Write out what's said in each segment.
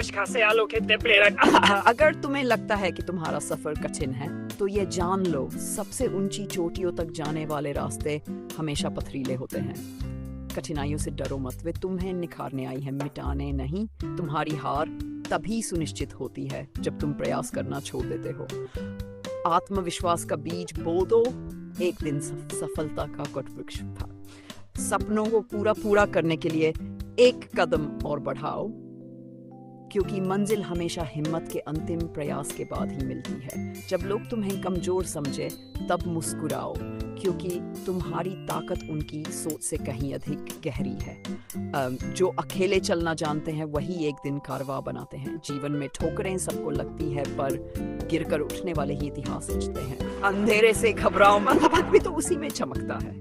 कुछ खासे आलोक इतने प्रेरक। अगर तुम्हें लगता है कि तुम्हारा सफर कठिन है तो ये जान लो, सबसे ऊंची चोटियों तक जाने वाले रास्ते हमेशा पथरीले होते हैं। कठिनाइयों से डरो मत, वे तुम्हें निखारने आई हैं, मिटाने नहीं। तुम्हारी हार तभी सुनिश्चित होती है जब तुम प्रयास करना छोड़ देते हो। आत्मविश्वास का बीज बो दो, एक दिन सफलता का वट-वृक्ष था। सपनों को पूरा करने के लिए एक कदम और बढ़ाओ, क्योंकि मंजिल हमेशा हिम्मत के अंतिम प्रयास के बाद ही मिलती है। जब लोग तुम्हें कमजोर समझे तब मुस्कुराओ, क्योंकि तुम्हारी ताकत उनकी सोच से कहीं अधिक गहरी है। जो अकेले चलना जानते हैं वही एक दिन कारवां बनाते हैं। जीवन में ठोकरें सबको लगती है, पर गिरकर उठने वाले ही इतिहास रचते हैं। अंधेरे से घबराओ मत, भी तो उसी में चमकता है।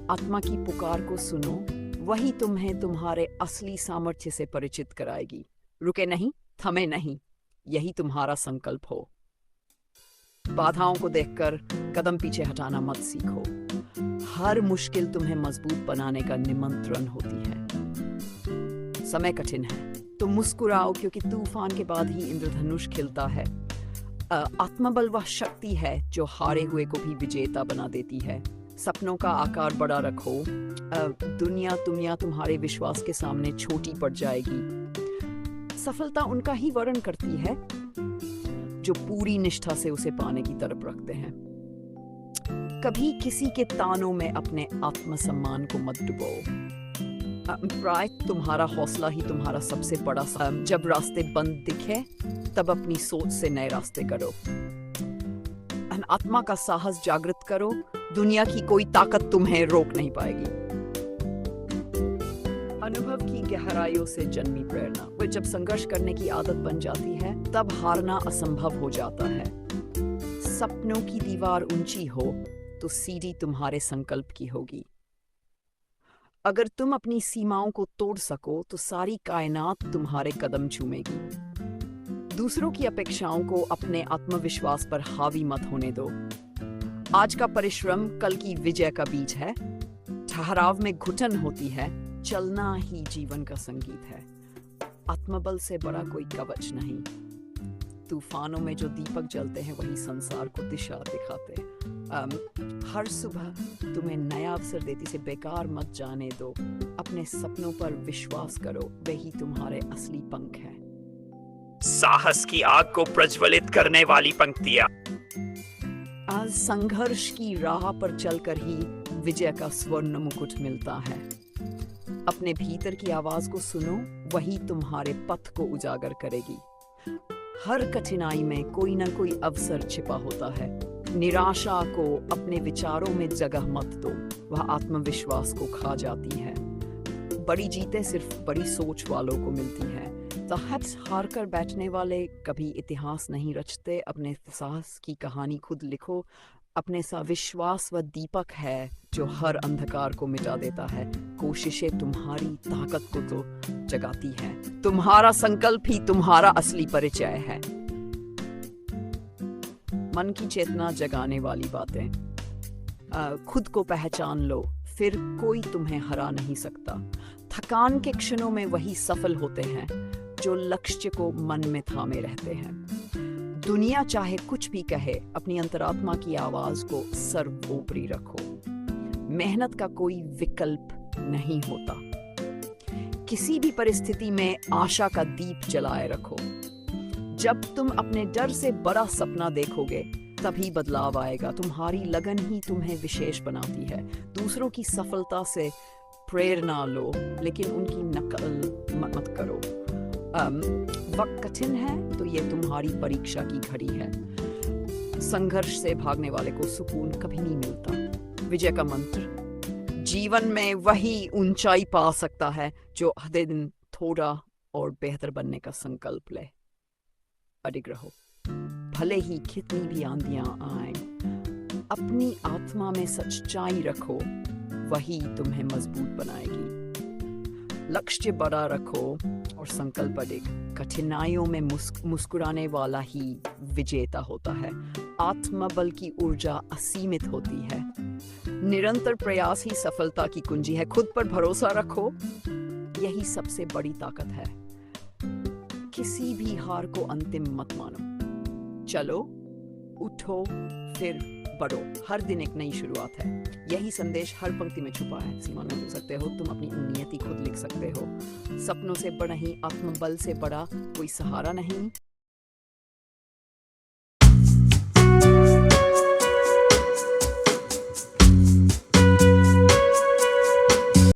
आत्मा की पुकार को सुनो, वही तुम्हें तुम्हारे असली सामर्थ्य से परिचित कराएगी। रुके नहीं, थमे नहीं, यही तुम्हारा संकल्प हो। बाधाओं को देखकर कदम पीछे हटाना मत सीखो। हर मुश्किल तुम्हें मजबूत बनाने का निमंत्रण होती है। समय कठिन है तो मुस्कुराओ, क्योंकि तूफान के बाद ही इंद्रधनुष खिलता है। आत्मबल वह शक्ति है जो हारे हुए को भी विजेता बना देती है। सपनों का आकार बड़ा रखो, दुनिया तुम्हारे विश्वास के सामने छोटी पड़ जाएगी। सफलता उनका ही वर्ण करती है जो पूरी निष्ठा से उसे पाने की तड़प रखते हैं। कभी किसी के तानों में अपने आत्मसम्मान को मत डुबो। प्राय तुम्हारा हौसला ही तुम्हारा सबसे बड़ा जब रास्ते बंद दिखे तब अपनी सोच से नए रास्ते करो। आत्मा का साहस जागृत करो, दुनिया की कोई ताकत तुम्हें रोक नहीं पाएगी। अनुभव की गहराइयों से जन्मी प्रेरणा, वे जब संघर्ष करने की आदत बन जाती है तब हारना असंभव हो जाता है। सपनों की दीवार ऊंची हो तो सीढ़ी तुम्हारे संकल्प की होगी। अगर तुम अपनी सीमाओं को तोड़ सको तो सारी कायनात तुम्हारे कदम चूमेगी। दूसरों की अपेक्षाओं को अपने आत्मविश्वास पर हावी मत होने दो। आज का परिश्रम कल की विजय का बीज है। ठहराव में घुटन होती है, चलना ही जीवन का संगीत है। आत्मबल से बड़ा कोई कवच नहीं। तूफानों में जो दीपक जलते हैं वही संसार को दिशा दिखाते हैं। हर सुबह तुम्हें नया अवसर देती से बेकार मत जाने दो। अपने सपनों पर विश्वास करो, वही तुम्हारे असली पंख है। साहस की आग को प्रज्वलित करने वाली पंक्तियां। आज संघर्ष की राह पर चलकर ही विजय का स्वर्ण मुकुट मिलता है। अपने भीतर की आवाज को सुनो, वही तुम्हारे पथ को उजागर करेगी। हर कठिनाई में कोई ना कोई अवसर छिपा होता है। निराशा को अपने विचारों में जगह मत दो, वह आत्मविश्वास को खा जाती है। बड़ी जीतें सिर्फ बड़ी सोच वालों को मिलती है। साहस हार कर बैठने वाले कभी इतिहास नहीं रचते। अपने साहस की कहानी खुद लिखो। अपने सा विश्वास व दीपक है जो हर अंधकार को मिटा देता है। कोशिशें तुम्हारी ताकत को तो जगाती हैं। तुम्हारा संकल्प ही तुम्हारा असली परिचय है। मन की चेतना जगाने वाली बातें। खुद को पहचान लो, फिर कोई तुम्हें हरा नहीं सकता। थकान के क्षणों में वही सफल होते हैं जो लक्ष्य को मन में थामे रहते हैं। दुनिया चाहे कुछ भी कहे, अपनी अंतरात्मा की आवाज को सर्वोपरि रखो। मेहनत का कोई विकल्प नहीं होता। किसी भी परिस्थिति में आशा का दीप जलाए रखो। जब तुम अपने डर से बड़ा सपना देखोगे तभी बदलाव आएगा। तुम्हारी लगन ही तुम्हें विशेष बनाती है। दूसरों की सफलता से प्रेरणा लो, लेकिन उनकी नकल मत करो। वक्त कठिन है तो ये तुम्हारी परीक्षा की घड़ी है। संघर्ष से भागने वाले को सुकून कभी नहीं मिलता। विजय का मंत्र, जीवन में वही ऊंचाई पा सकता है जो हर दिन थोड़ा और बेहतर बनने का संकल्प ले। अडिग रहो, भले ही कितनी भी आंधियां आए। अपनी आत्मा में सच्चाई रखो, वही तुम्हें मजबूत बनाएगी। लक्ष्य बड़ा रखो और संकल्प अडिग। कठिनाइयों में मुस्कुराने वाला ही विजेता होता है। आत्मबल की ऊर्जा असीमित होती है। निरंतर प्रयास ही सफलता की कुंजी है। खुद पर भरोसा रखो, यही सबसे बड़ी ताकत है। किसी भी हार को अंतिम मत मानो। चलो, उठो, फिर बढ़ो। हर दिन एक नई शुरुआत है। यही संदेश हर पंक्ति में छुपा है। सीमा में हो सकते हो, तुम अपनी नियति खुद लिख सकते हो। सपनों से बड़ा ही, आत्मबल से बड़ा कोई सहारा नहीं।